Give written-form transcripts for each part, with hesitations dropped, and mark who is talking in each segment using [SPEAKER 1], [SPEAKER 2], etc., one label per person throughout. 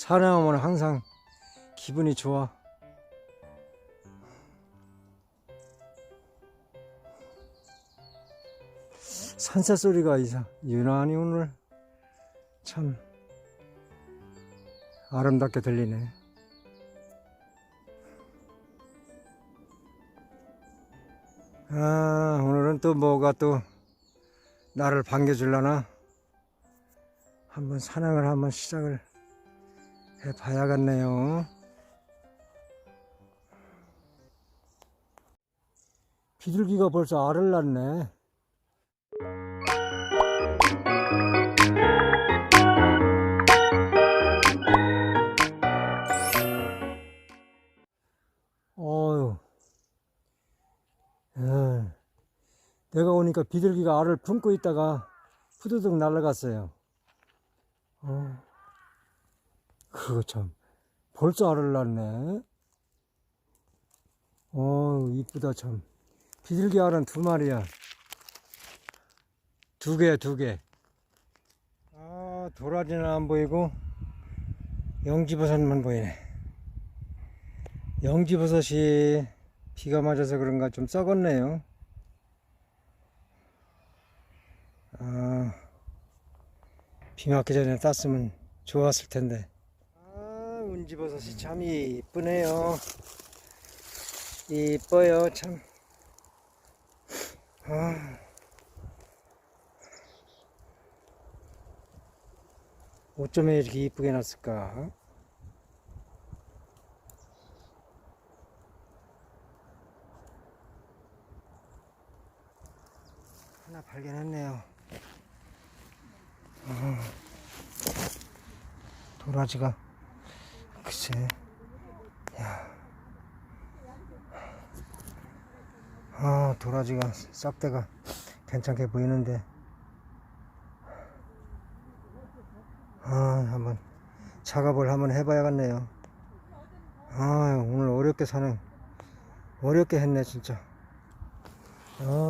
[SPEAKER 1] 산행하면 항상 기분이 좋아. 산새 소리가 유난히 오늘 참 아름답게 들리네. 오늘은 또 뭐가 또 나를 반겨주려나? 한번 산행을 한번 시작을 해 봐야겠네요. 비둘기가 벌써 알을 낳네. 내가 오니까 비둘기가 알을 품고 있다가 후두둑 날아갔어요. 그거 참 벌써 알을 낳네. 이쁘다 참. 비둘기 알은 2마리야. 2개. 도라지는 안 보이고 영지버섯만 보이네. 영지버섯이 비가 맞아서 그런가 좀 썩었네요. 비 맞기 전에 땄으면 좋았을 텐데. 운지버섯이 참 이쁘네요. 이뻐요 참. 어쩌면 이렇게 이쁘게 났을까? 하나 발견했네요. 도라지가 글쎄, 도라지가 싹대가 괜찮게 보이는데, 한번 작업을 한번 해봐야겠네요. 오늘 어렵게 했네 진짜.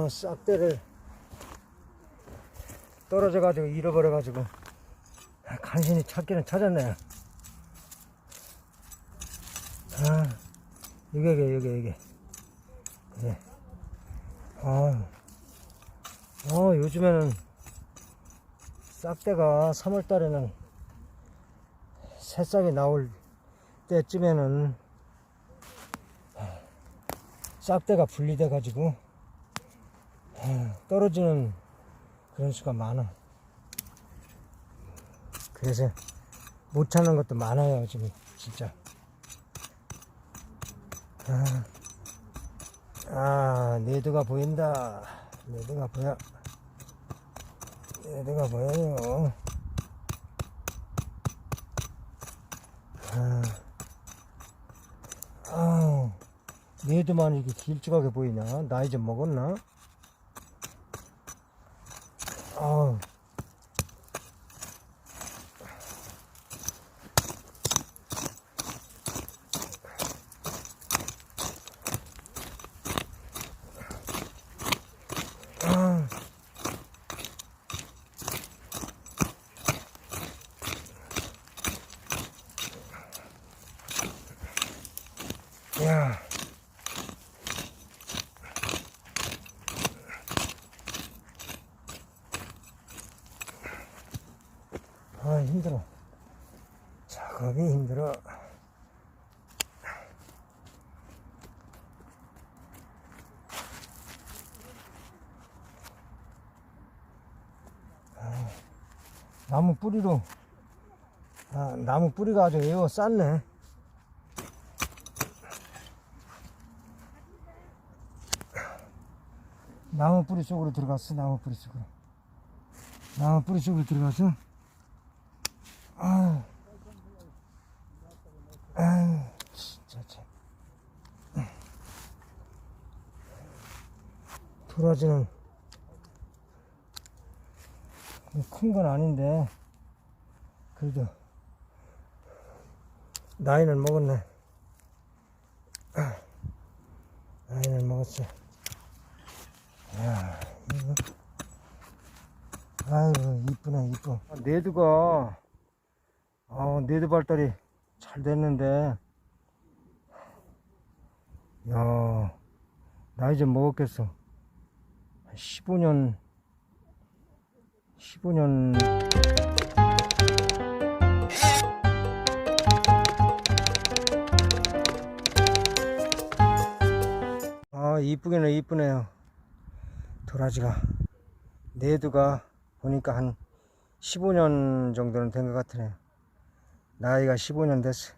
[SPEAKER 1] 싹대를 떨어져가지고 잃어버려가지고 간신히 찾기는 찾았네요. 이게 그래. 요즘에는 싹대가 3월달에는 새싹이 나올 때쯤에는 싹대가 분리돼 가지고 떨어지는 그런 수가 많아. 그래서 못 찾는 것도 많아요 지금 진짜. 네드가 보인다. 네드가 보여요. 네드만 이렇게 길쭉하게 보이냐? 나이 좀 먹었나? 야. 힘들어. 작업이 힘들어. 나무 뿌리로, 나무 뿌리가 아주 에워 쌌네. 나무 뿌리 쪽으로 들어갔어. 나무 뿌리 쪽으로 들어가서 진짜 참. 도라지는 큰 건 아닌데 그래도 나이는 먹었네. 나이는 먹었어. 야, 이거. 아이고 이쁘네 이뻐. 네드가 네드 발달이 잘 됐는데, 야, 나이 좀 먹었겠어. 15년. 아, 이쁘기는 이쁘네요. 도라지가. 내두가 보니까 한 15년 정도는 된 것 같으네요. 나이가 15년 됐어.